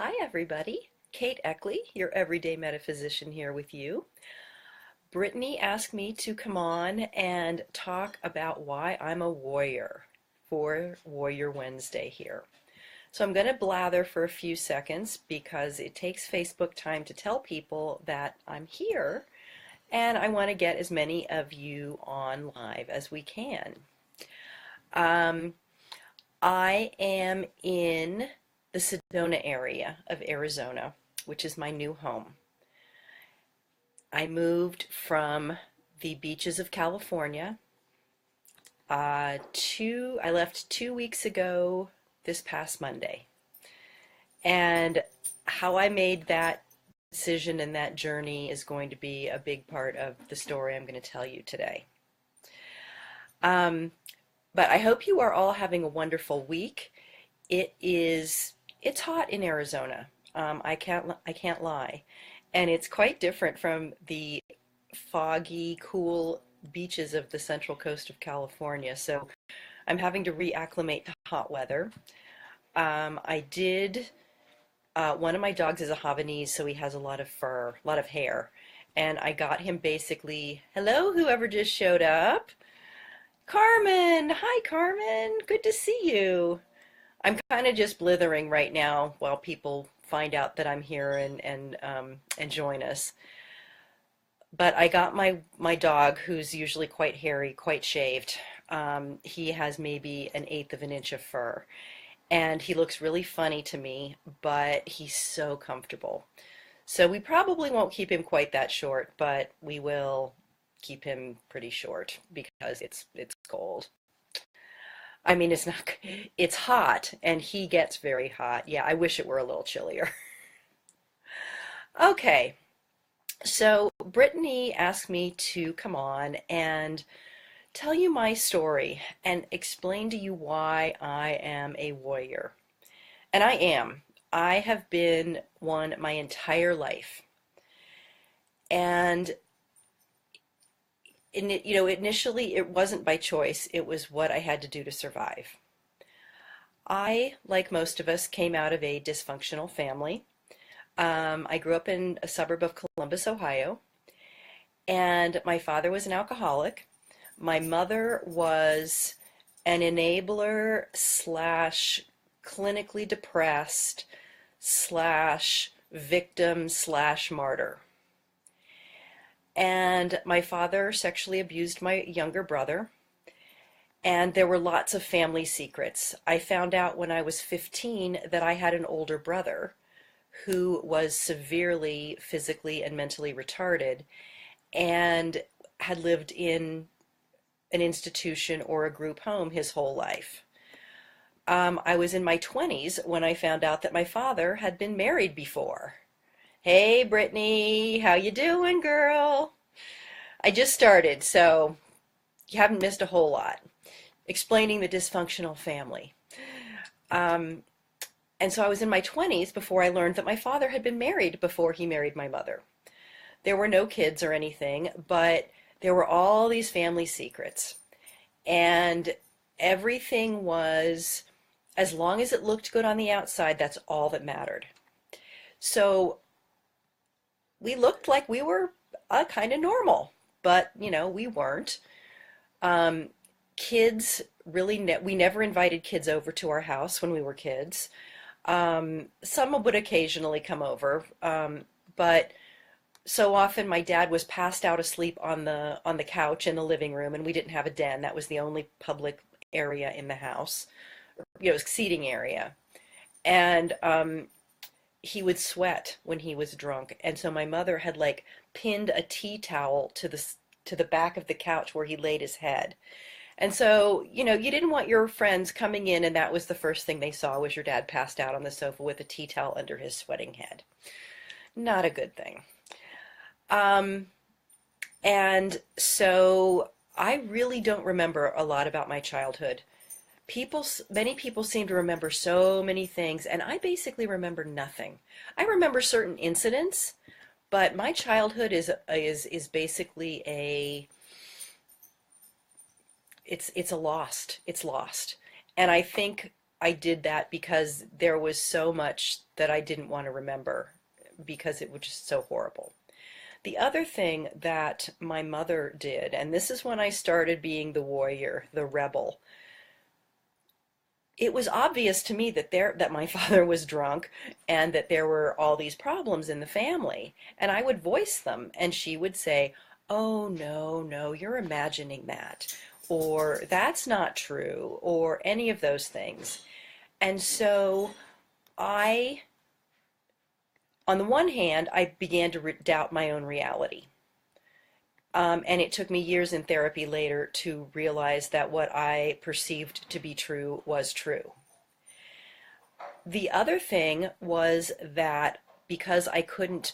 Hi, everybody. Kate Eckley, your everyday metaphysician, here with you. Brittany asked me to come on and talk about why I'm a warrior for Warrior Wednesday here. So I'm going to blather for a few seconds because it takes Facebook time to tell people that I'm here, and I want to get as many of you on live as we can. Um, I am in the Sedona area of Arizona, which is my new home. I moved from the beaches of California. I left 2 weeks ago this past Monday. And how I made that decision and that journey is going to be a big part of the story I'm going to tell you today. But I hope you are all having a wonderful week. It's hot in Arizona. I can't lie. And it's quite different from the foggy, cool beaches of the central coast of California. So I'm having to reacclimate to hot weather. I did, one of my dogs is a Havanese, so he has a lot of fur, a lot of hair. And I got him basically, hello, whoever just showed up. Carmen! Hi, Carmen! Good to see you. I'm kind of just blithering right now while people find out that I'm here and join us. But I got my dog, who's usually quite hairy, quite shaved. He has maybe an eighth of an inch of fur, and he looks really funny to me, but he's so comfortable. So we probably won't keep him quite that short, but we will keep him pretty short because it's cold. I mean, it's not, it's hot, and he gets very hot. Yeah, I wish it were a little chillier. Okay, so Brittany asked me to come on and tell you my story and explain to you why I am a warrior. And I am. I have been one my entire life. And initially it wasn't by choice, it was what I had to do to survive. I, like most of us, came out of a dysfunctional family. I grew up in a suburb of Columbus, Ohio, and my father was an alcoholic. My mother was an enabler slash clinically depressed slash victim slash martyr. And my father sexually abused my younger brother, and there were lots of family secrets. I found out when I was 15 that I had an older brother who was severely physically and mentally retarded and had lived in an institution or a group home his whole life. I was in my 20s when I found out that my father had been married before. Hey, Brittany, how you doing, girl? I just started, so you haven't missed a whole lot. Explaining the dysfunctional family. And so I was in my 20s before I learned that my father had been married before he married my mother. There were no kids or anything, but there were all these family secrets. And everything was, as long as it looked good on the outside, that's all that mattered. So we looked like we were kind of normal, but we weren't. Kids really, we never invited kids over to our house when we were kids. Some would occasionally come over, but so often my dad was passed out asleep on the couch in the living room, and we didn't have a den. That was the only public area in the house, seating area. And he would sweat when he was drunk, and so my mother had like pinned a tea towel to the back of the couch where he laid his head. And so, you didn't want your friends coming in and that was the first thing they saw was your dad passed out on the sofa with a tea towel under his sweating head. Not a good thing. And so I really don't remember a lot about my childhood. Many people seem to remember so many things, and I basically remember nothing. I remember certain incidents, but my childhood is basically it's lost. And I think I did that because there was so much that I didn't want to remember because it was just so horrible. The other thing that my mother did, and this is when I started being the warrior, the rebel, it was obvious to me that my father was drunk and that there were all these problems in the family, and I would voice them, and she would say, "Oh, no, no, you're imagining that," or "That's not true," or any of those things. And so I, on the one hand, I began to doubt my own reality. And it took me years in therapy later to realize that what I perceived to be true was true. The other thing was that because I couldn't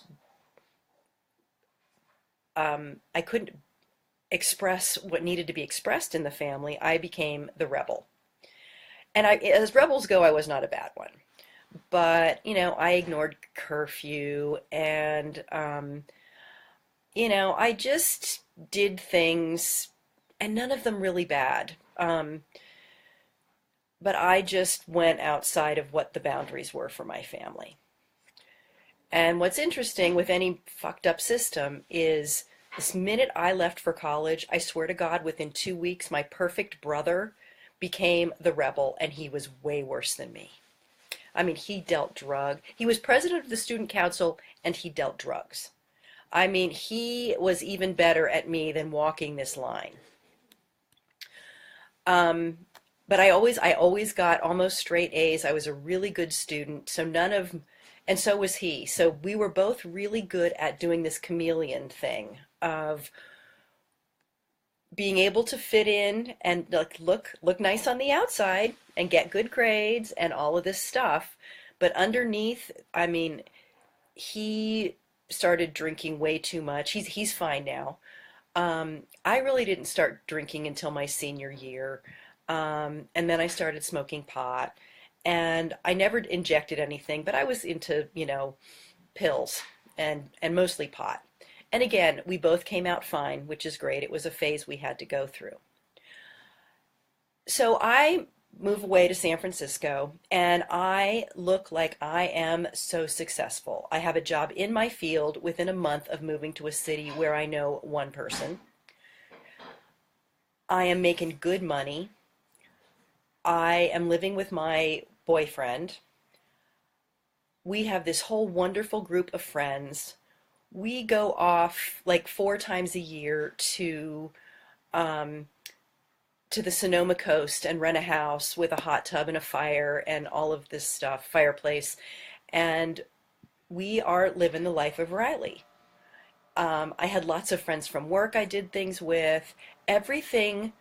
express what needed to be expressed in the family, I became the rebel. And as rebels go, I was not a bad one. But, I ignored curfew and, I just did things, and none of them really bad. But I just went outside of what the boundaries were for my family. And what's interesting with any fucked up system is this minute I left for college, I swear to God, within 2 weeks, my perfect brother became the rebel, and he was way worse than me. I mean, he was president of the student council, and he dealt drugs. I mean, he was even better at me than walking this line. Um, but I always got almost straight A's. I was a really good student, and so was he. So we were both really good at doing this chameleon thing of being able to fit in and like look nice on the outside and get good grades and all of this stuff. But underneath, I mean, he started drinking way too much. He's fine now. I really didn't start drinking until my senior year. And then I started smoking pot. And I never injected anything, but I was into, pills and mostly pot. And again, we both came out fine, which is great. It was a phase we had to go through. So I move away to San Francisco and I look like I am so successful. I have a job in my field within a month of moving to a city where I know one person. I am making good money. I am living with my boyfriend. We have this whole wonderful group of friends. We go off like 4 times a year um, to the Sonoma coast and rent a house with a hot tub and a fire and all of this stuff, fireplace. And we are living the life of Riley. I had lots of friends from work I did things with. Everything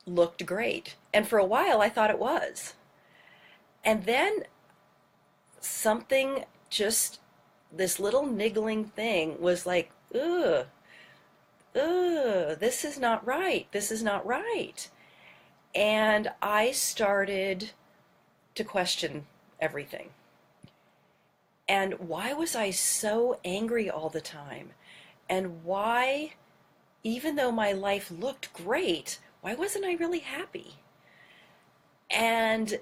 looked great. And for a while, I thought it was. And then something just, this little niggling thing was like, ugh, ugh, this is not right. This is not right. And I started to question everything. And why was I so angry all the time? And why, even though my life looked great, why wasn't I really happy? And,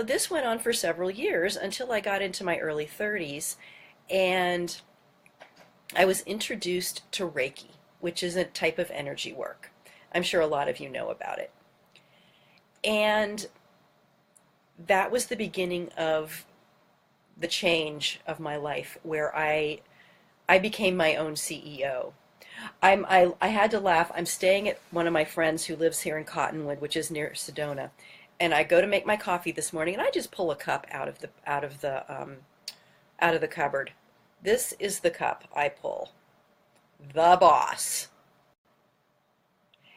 this went on for several years until I got into my early 30s and I was introduced to Reiki, which is a type of energy work. I'm sure a lot of you know about it. And that was the beginning of the change of my life where I became my own CEO. I had to laugh. I'm staying at one of my friends who lives here in Cottonwood, which is near Sedona, and I go to make my coffee this morning, and I just pull a cup out of the cupboard. This is the cup I pull. The boss.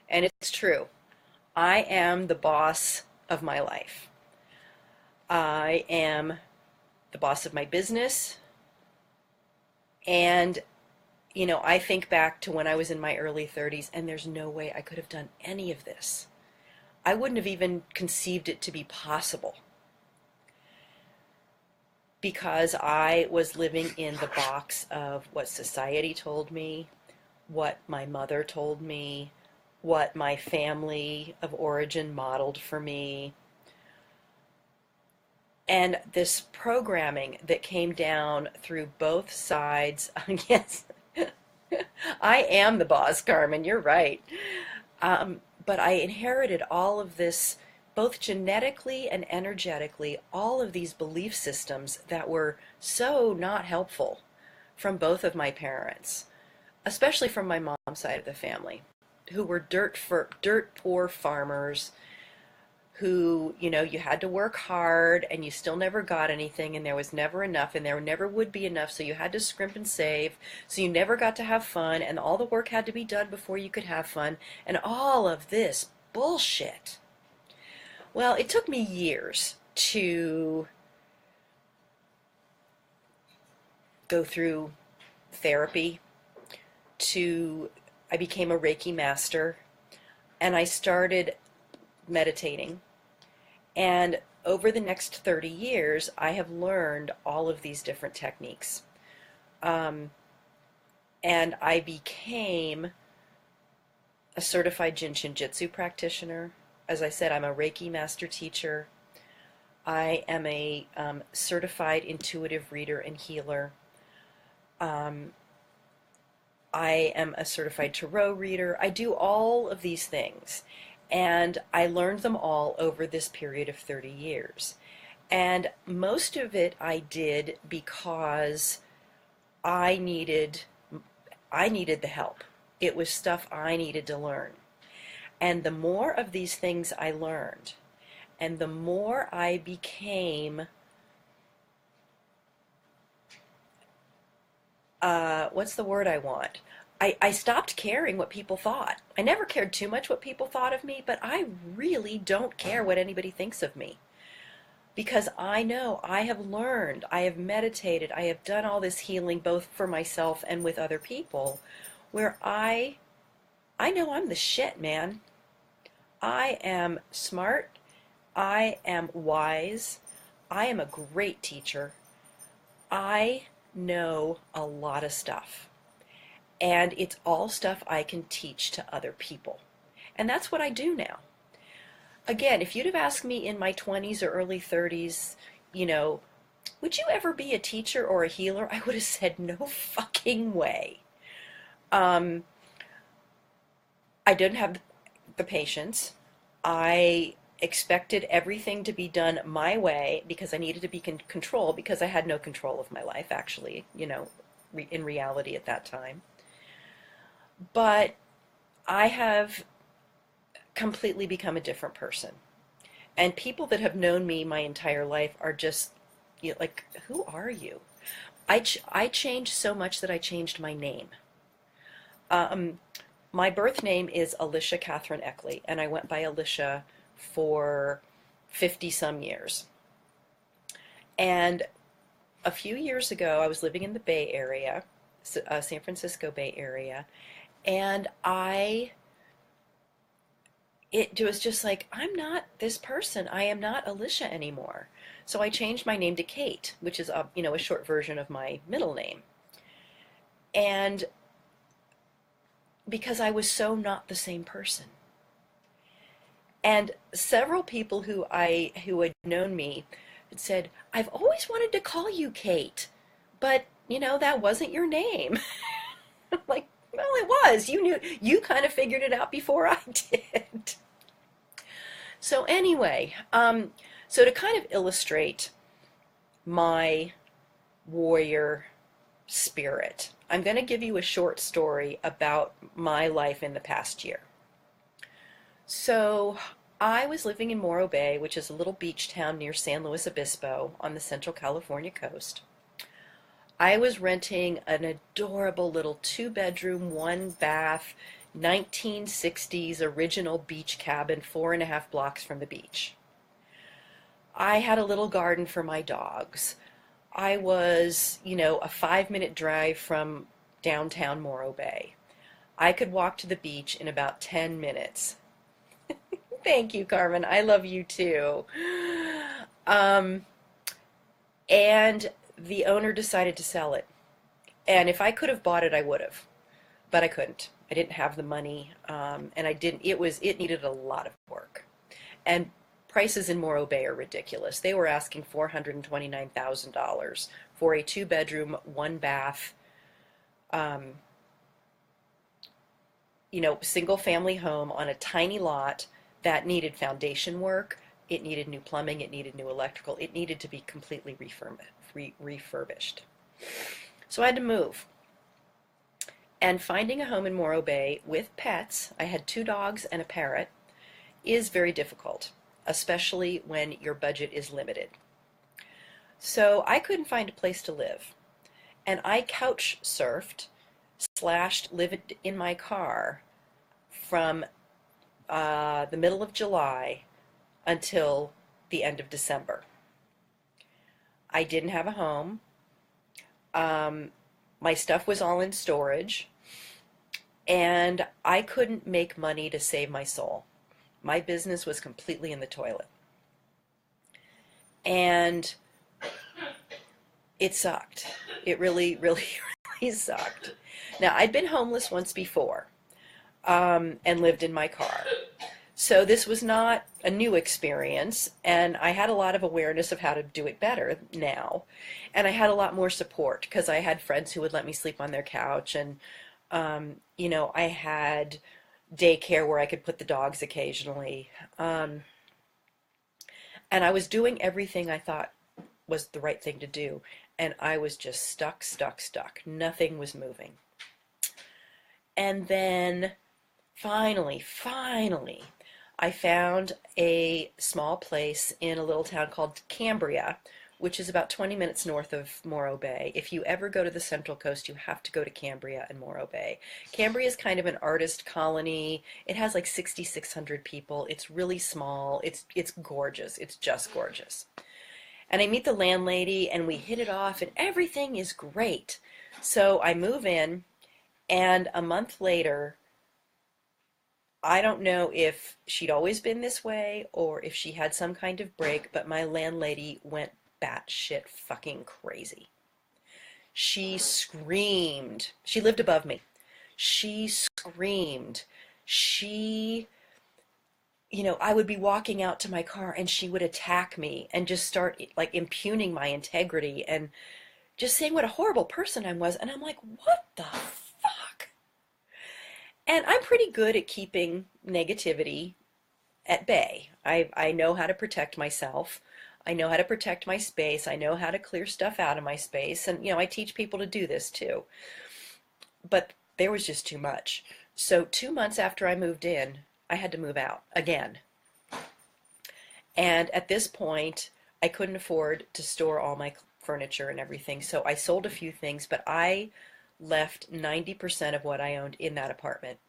And it's true. I am the boss of my life. I am the boss of my business. And, I think back to when I was in my early 30s, and there's no way I could have done any of this. I wouldn't have even conceived it to be possible because I was living in the box of what society told me, what my mother told me, what my family of origin modeled for me. And this programming that came down through both sides. Yes, I am the boss, Carmen. You're right. But I inherited all of this, both genetically and energetically, all of these belief systems that were so not helpful from both of my parents, especially from my mom's side of the family, who were dirt poor farmers who, you had to work hard and you still never got anything and there was never enough and there never would be enough, so you had to scrimp and save, so you never got to have fun and all the work had to be done before you could have fun, and all of this bullshit. Well, it took me years to go through therapy, to I became a Reiki master, and I started meditating. And over the next 30 years, I have learned all of these different techniques. Um, and I became a certified Jin Shin Jitsu practitioner. As I said, I'm a Reiki master teacher. I am a certified intuitive reader and healer. Um, I am a certified tarot reader. I do all of these things. And I learned them all over this period of 30 years. And most of it I did because I needed I needed the help. It was stuff I needed to learn. And the more of these things I learned, and the more I became, what's the word I want? I stopped caring what people thought. I never cared too much what people thought of me, but I really don't care what anybody thinks of me. Because I know I have learned, I have meditated, I have done all this healing both for myself and with other people, where I know I'm the shit, man. I am smart, I am wise, I am a great teacher. I know a lot of stuff. And it's all stuff I can teach to other people. And that's what I do now. Again, if you'd have asked me in my 20s or early 30s, you know, would you ever be a teacher or a healer? I would have said no fucking way. Um, I didn't have the patience. I expected everything to be done my way because I needed to be in control, because I had no control of my life, actually, in reality at that time. But I have completely become a different person. And people that have known me my entire life are just, like, who are you? I changed so much that I changed my name. Um, my birth name is Alicia Catherine Eckley, and I went by Alicia for 50 some years. And a few years ago, I was living in the Bay Area, San Francisco Bay Area, and it was just like, I'm not this person. I am not Alicia anymore. So I changed my name to Kate, which is a short version of my middle name. And because I was so not the same person. And several people who had known me had said, I've always wanted to call you Kate, but that wasn't your name. I'm like, well, it was. You kind of figured it out before I did. So anyway, so to kind of illustrate my warrior spirit, I'm going to give you a short story about my life in the past year. So I was living in Morro Bay, which is a little beach town near San Luis Obispo on the Central California coast. I was renting an adorable little 2-bedroom, 1-bath, 1960s original beach cabin 4.5 blocks from the beach. I had a little garden for my dogs. I was, a 5-minute drive from downtown Morro Bay. I could walk to the beach in about 10 minutes. Thank you, Carmen. I love you too. And the owner decided to sell it. And if I could have bought it, I would have. But I couldn't. I didn't have the money. And I didn't, it needed a lot of work. And prices in Morro Bay are ridiculous. They were asking $429,000 for a two-bedroom, one bath, um, single family home on a tiny lot that needed foundation work. It needed new plumbing. It needed new electrical. It needed to be completely refurbished. So I had to move. And finding a home in Morro Bay with pets, I had two dogs and a parrot, is very difficult, especially when your budget is limited. So I couldn't find a place to live. And I couch surfed slashed lived in my car from the middle of July until the end of December. I didn't have a home. My stuff was all in storage, and I couldn't make money to save my soul. My business was completely in the toilet. And it sucked. It really, really, really sucked. Now, I'd been homeless once before, and lived in my car. So this was not a new experience, and I had a lot of awareness of how to do it better now. And I had a lot more support because I had friends who would let me sleep on their couch, and I had daycare where I could put the dogs occasionally. And I was doing everything I thought was the right thing to do, and I was just stuck, stuck, stuck. Nothing was moving. And then finally, I found a small place in a little town called Cambria, which is about 20 minutes north of Morro Bay. If you ever go to the Central Coast, you have to go to Cambria and Morro Bay. Cambria is kind of an artist colony. It has like 6,600 people. It's really small. It's gorgeous. It's just gorgeous. And I meet the landlady, and we hit it off, and everything is great. So I move in, and a month later, I don't know if she'd always been this way or if she had some kind of break, but my landlady went batshit fucking crazy. She screamed. She lived above me. She screamed. I would be walking out to my car and she would attack me and just start like impugning my integrity and just saying what a horrible person I was. And I'm like, what the fuck? And I'm pretty good at keeping negativity at bay. I know how to protect myself. I know how to protect my space. I know how to clear stuff out of my space. And, I teach people to do this too. But there was just too much. So 2 months after I moved in, I had to move out again. And at this point, I couldn't afford to store all my furniture and everything. So I sold a few things, but I left 90% of what I owned in that apartment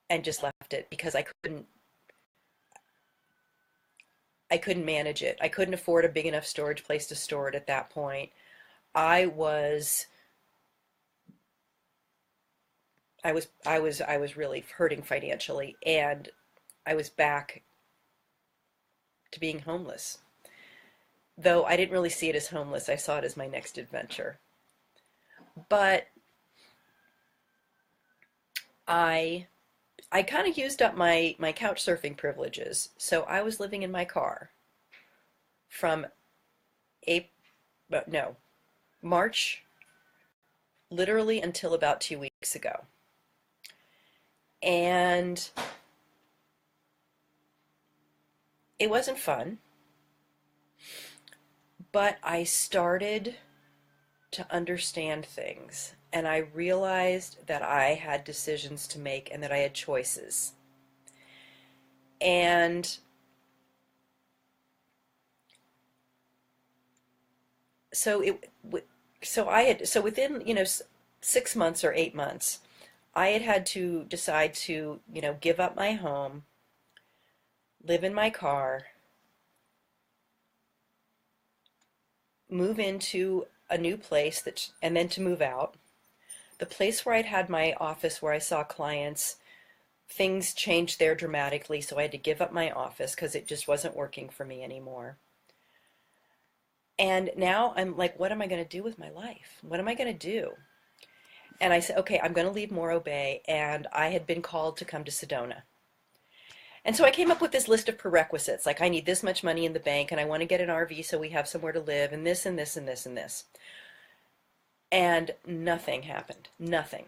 and just left it because I couldn't manage it. I couldn't afford a big enough storage place to store it at that point. I was really hurting financially, and I was back to being homeless. Though I didn't really see it as homeless, I saw it as my next adventure. But I kind of used up my couch surfing privileges. So I was living in my car from March, literally until about 2 weeks ago. And it wasn't fun, but I started to understand things, and I realized that I had decisions to make and that I had choices. And so within 6 months or 8 months, I had to decide to give up my home, live in my car, move into a new place and then to move out. The place where I'd had my office where I saw clients, things changed there dramatically, so I had to give up my office because it just wasn't working for me anymore. And now I'm like, what am I going to do with my life? What am I going to do? And I said, okay, I'm going to leave Morro Bay, and I had been called to come to Sedona. And so I came up with this list of prerequisites, like I need this much money in the bank and I want to get an RV so we have somewhere to live and this and this and this and this. And nothing happened. Nothing.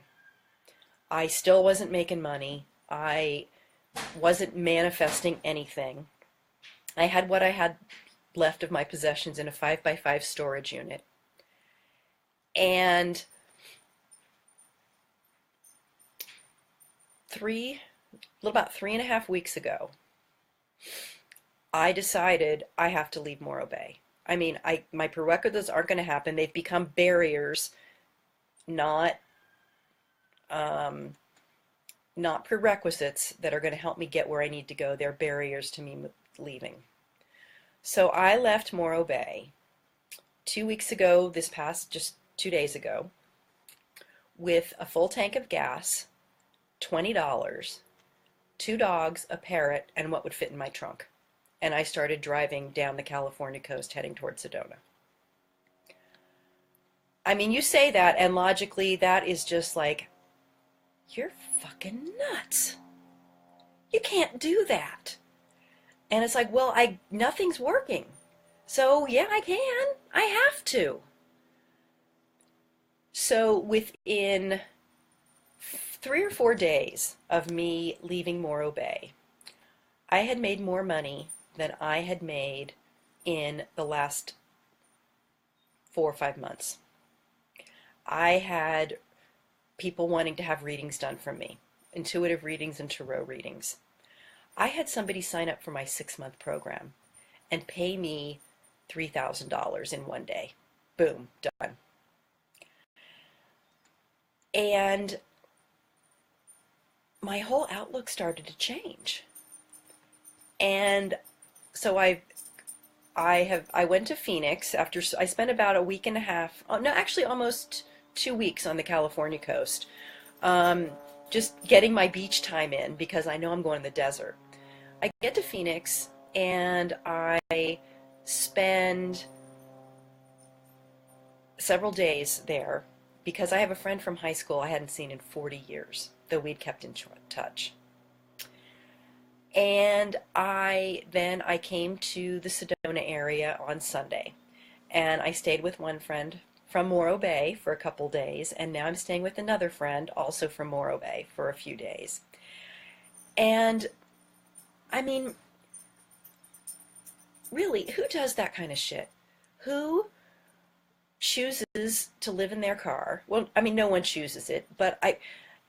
I still wasn't making money. I wasn't manifesting anything. I had what I had left of my possessions in a 5x5 storage unit. And about 3.5 weeks ago, I decided I have to leave Morro Bay. I mean, my prerequisites aren't going to happen. They've become barriers, not um, not prerequisites that are going to help me get where I need to go. They're barriers to me leaving. So I left Morro Bay 2 weeks ago, this past just 2 days ago, with a full tank of gas, $20, two dogs, a parrot, and what would fit in my trunk. And I started driving down the California coast heading towards Sedona. I mean, you say that, and logically, that is just like, you're fucking nuts. You can't do that. And it's like, well, nothing's working. So yeah, I can. I have to. So within 3 or 4 days of me leaving Morro Bay, I had made more money than I had made in the last 4 or 5 months. I had people wanting to have readings done from me, intuitive readings and tarot readings. I had somebody sign up for my 6-month program and pay me $3,000 in one day. Boom, done. And my whole outlook started to change. And so I went to Phoenix after I spent about a week and a half, oh, no, actually almost 2 weeks on the California coast, um, just getting my beach time in because I know I'm going to the desert. I get to Phoenix and I spend several days there because I have a friend from high school I hadn't seen in 40 years, though we'd kept in touch. And I came to the Sedona area on Sunday, and I stayed with one friend from Morro Bay for a couple days, and now I'm staying with another friend also from Morro Bay for a few days. And I mean, really, who does that kind of shit? Who chooses to live in their car? Well, I mean, no one chooses it, but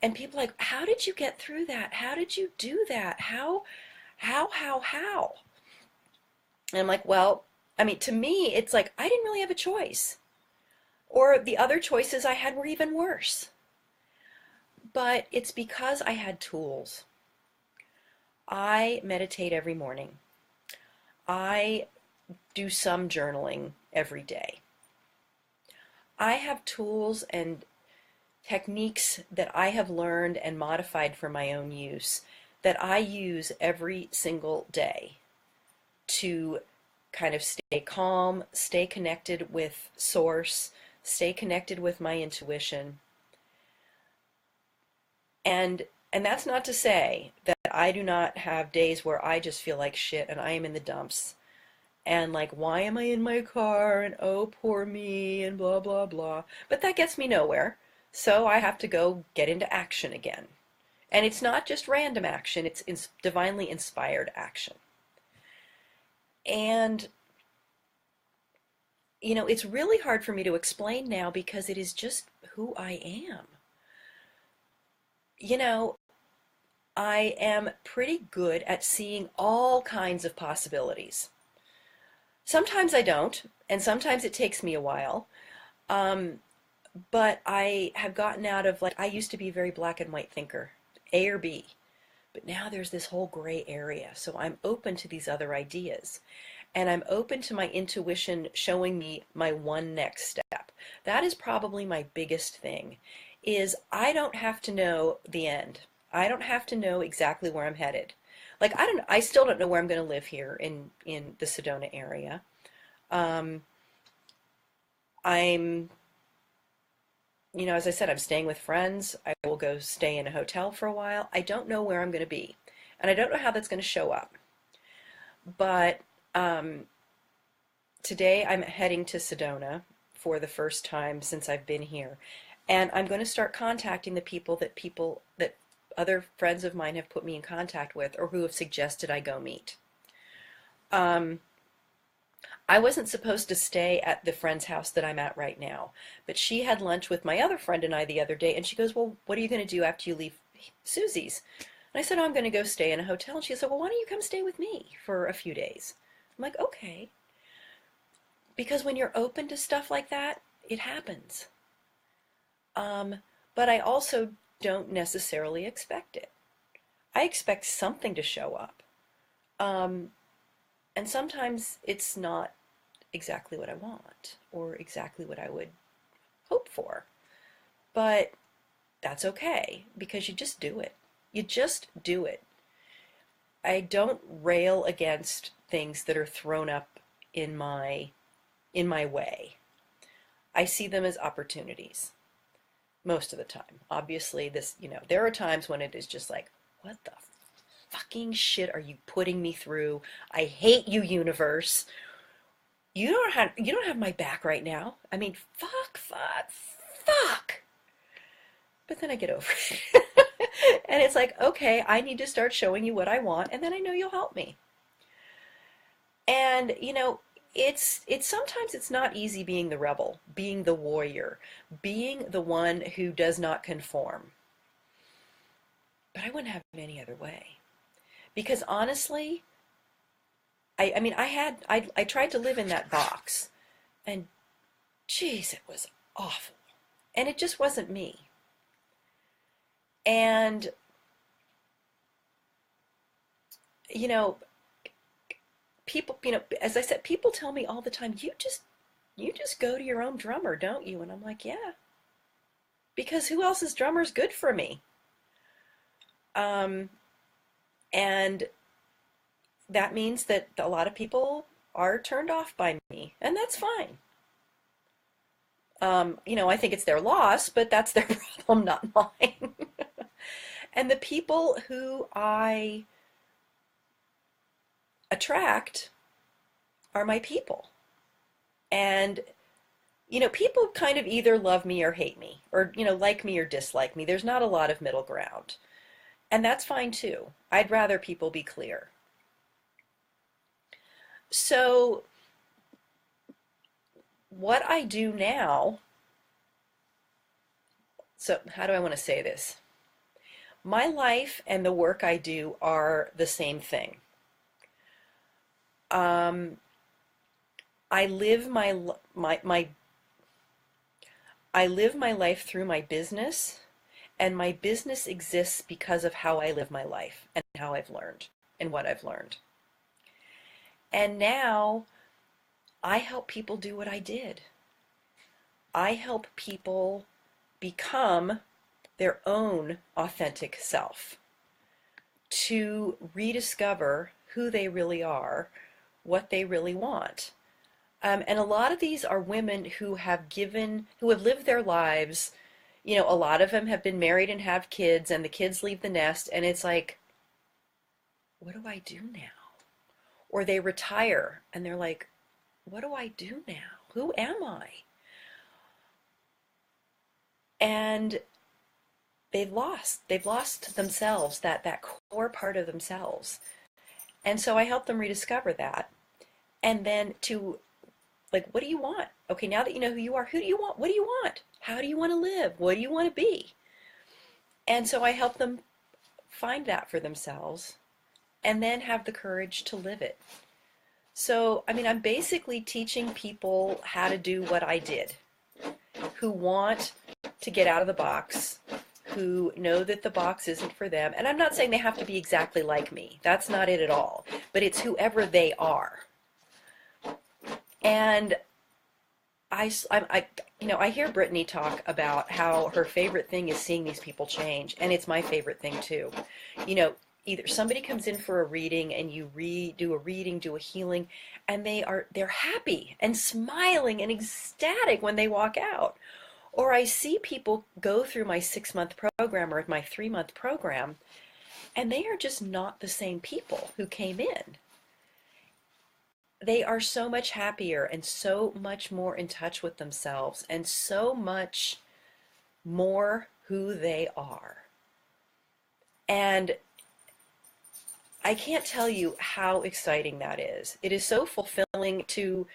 and people are like, how did you get through that? How did you do that? How? And I'm like, well, I mean, to me, it's like I didn't really have a choice. Or the other choices I had were even worse. But it's because I had tools. I meditate every morning. I do some journaling every day. I have tools and techniques that I have learned and modified for my own use that I use every single day to kind of stay calm, stay connected with source, stay connected with my intuition. And that's not to say that I do not have days where I just feel like shit and I am in the dumps. And like, why am I in my car? And oh, poor me, and blah, blah, blah. But that gets me nowhere. So I have to go get into action again. And it's not just random action, it's divinely inspired action. And, it's really hard for me to explain now because it is just who I am. You know, I am pretty good at seeing all kinds of possibilities. Sometimes I don't, and sometimes it takes me a while. Um, but I have gotten out of, like, I used to be a very black and white thinker, A or B. But now there's this whole gray area. So I'm open to these other ideas. And I'm open to my intuition showing me my one next step. That is probably my biggest thing, is I don't have to know the end. I don't have to know exactly where I'm headed. Like, I still don't know where I'm going to live here in the Sedona area. Um, I'm, as I said, I'm staying with friends. I will go stay in a hotel for a while. I don't know where I'm going to be. And I don't know how that's going to show up. But um, today I'm heading to Sedona for the first time since I've been here. And I'm going to start contacting the people that other friends of mine have put me in contact with or who have suggested I go meet. Um, I wasn't supposed to stay at the friend's house that I'm at right now, but she had lunch with my other friend and I the other day, and she goes, "Well, what are you going to do after you leave Susie's?" And I said, "Oh, I'm going to go stay in a hotel." And she said, "Well, why don't you come stay with me for a few days?" I'm like, "Okay." Because when you're open to stuff like that, it happens. Um, but I also don't necessarily expect it. I expect something to show up. Um, and sometimes it's not exactly what I want or exactly what I would hope for. But that's okay because you just do it. You just do it. I don't rail against things that are thrown up in my way. I see them as opportunities most of the time. Obviously, there are times when it is just like, what the fucking shit are you putting me through? I hate you, universe. You don't have my back right now. I mean, fuck, fuck, fuck. But then I get over it. And it's like, okay, I need to start showing you what I want, and then I know you'll help me. And it's sometimes it's not easy being the rebel, being the warrior, being the one who does not conform. But I wouldn't have it any other way. Because honestly, I mean I tried to live in that box, and geez, it was awful. And it just wasn't me. And you know, people, as I said, people tell me all the time, you just go to your own drummer, don't you? And I'm like, yeah, because who else's drummer's good for me? Um, and that means that a lot of people are turned off by me, and that's fine. I think it's their loss, but that's their problem, not mine. And the people who I attract are my people. And, people kind of either love me or hate me, or, like me or dislike me. There's not a lot of middle ground. And that's fine too. I'd rather people be clear. So, what I do now, so how do I want to say this? My life and the work I do are the same thing. Um, I live my I live my life through my business, and my business exists because of how I live my life and how I've learned and what I've learned. And now I help people do what I did. I help people become their own authentic self, to rediscover who they really are, what they really want. And a lot of these are women who have lived their lives. A lot of them have been married and have kids, and the kids leave the nest, and it's like, what do I do now? Or they retire, and they're like, what do I do now? Who am I? And they've lost themselves, that core part of themselves. And so I help them rediscover that. And then to, like, what do you want? Okay, now that you know who you are, who do you want? What do you want? How do you want to live? What do you want to be? And so I help them find that for themselves and then have the courage to live it. So, I mean, I'm basically teaching people how to do what I did, who want to get out of the box, who know that the box isn't for them. And I'm not saying they have to be exactly like me. That's not it at all. But it's whoever they are. And I hear Brittany talk about how her favorite thing is seeing these people change, and it's my favorite thing too. Either somebody comes in for a reading and you do a reading, do a healing, and they're happy and smiling and ecstatic when they walk out. Or I see people go through my 6-month program or my 3-month program, And they are just not the same people who came in. They are so much happier and so much more in touch with themselves and so much more who they are. And I can't tell you how exciting that is. It is so fulfilling to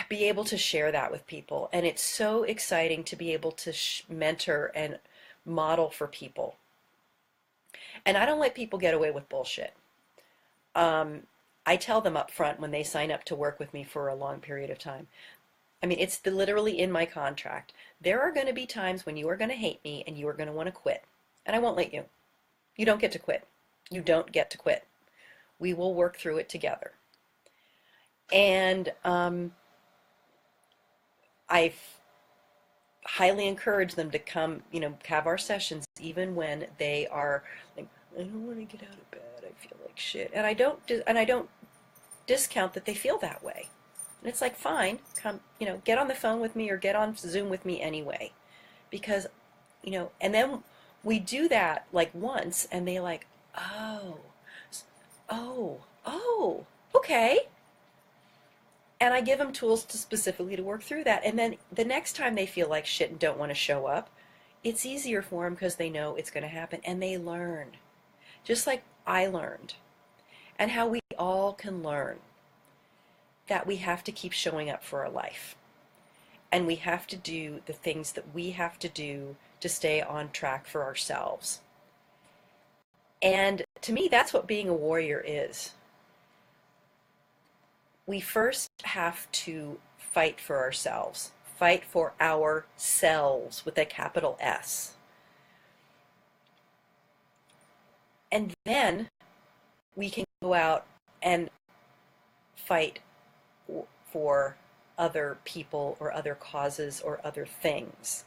be able to share that with people. And it's so exciting to be able to mentor and model for people. And I don't let people get away with bullshit. Um, I tell them up front when they sign up to work with me for a long period of time. I mean, it's literally in my contract. There are going to be times when you are going to hate me and you are going to want to quit. And I won't let you. You don't get to quit. You don't get to quit. We will work through it together. And I've highly encouraged them to come, have our sessions even when they are like, I don't want to get out of bed. I feel like shit. And I don't discount that they feel that way. And it's like, fine, come, get on the phone with me or get on Zoom with me anyway. Because, and then we do that like once and they like, oh, oh, okay. And I give them tools to specifically to work through that. And then the next time they feel like shit and don't want to show up, it's easier for them because they know it's going to happen and they learn. Just like I learned. And how we all can learn that we have to keep showing up for our life. And we have to do the things that we have to do to stay on track for ourselves. And to me, that's what being a warrior is. We first have to fight for ourselves. Fight for ourselves with a capital S. And then we can go out and fight for other people or other causes or other things.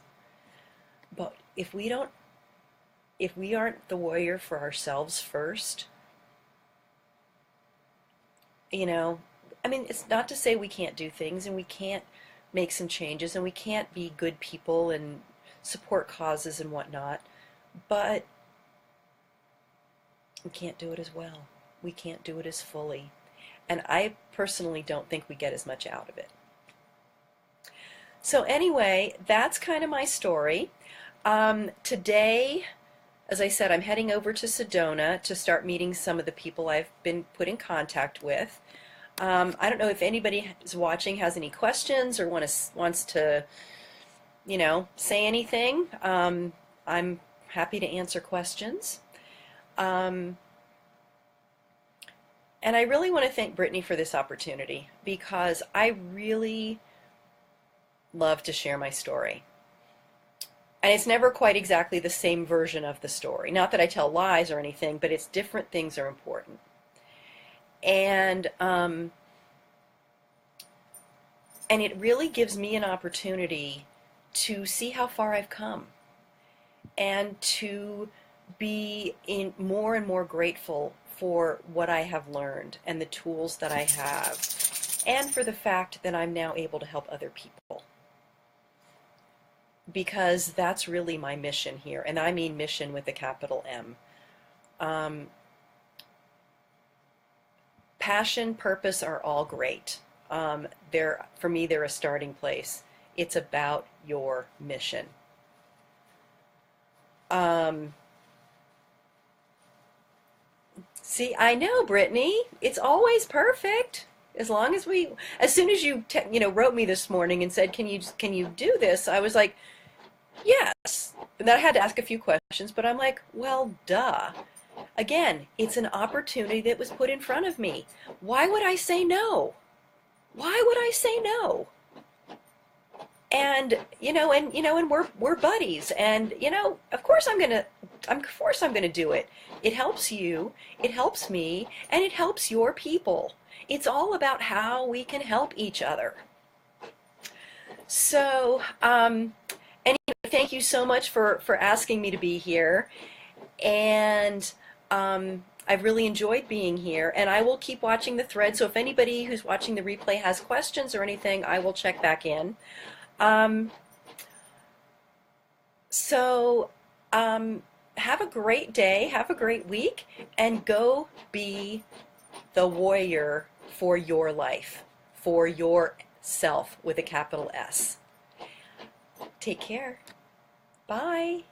But if we aren't the warrior for ourselves first, it's not to say we can't do things and we can't make some changes and we can't be good people and support causes and whatnot, but we can't do it as well. We can't do it as fully. And I personally don't think we get as much out of it. So anyway, that's kind of my story. Today, as I said, I'm heading over to Sedona to start meeting some of the people I've been put in contact with. I don't know if anybody who's watching has any questions or wants to, say anything. I'm happy to answer questions. And I really want to thank Brittany for this opportunity because I really love to share my story. And it's never quite exactly the same version of the story. Not that I tell lies or anything, but it's different things are important. And it really gives me an opportunity to see how far I've come and to be more and more grateful for what I have learned and the tools that I have, and for the fact that I'm now able to help other people. Because that's really my mission here, and I mean mission with a capital M. Passion, purpose are all great. For me, they're a starting place. It's about your mission. See, I know, Brittany. It's always perfect. As soon as you wrote me this morning and said, "Can you do this?" I was like, "Yes." And then I had to ask a few questions, but I'm like, "Well, duh." Again, it's an opportunity that was put in front of me. Why would I say no? Why would I say no? And we're buddies, and of course I'm gonna do it. It helps you, it helps me, and it helps your people. It's all about how we can help each other. So, anyway, thank you so much for asking me to be here, and I've really enjoyed being here, and I will keep watching the thread. So if anybody who's watching the replay has questions or anything, I will check back in. have a great day, have a great week, and go be the warrior for your life, for yourself with a capital S. Take care. Bye.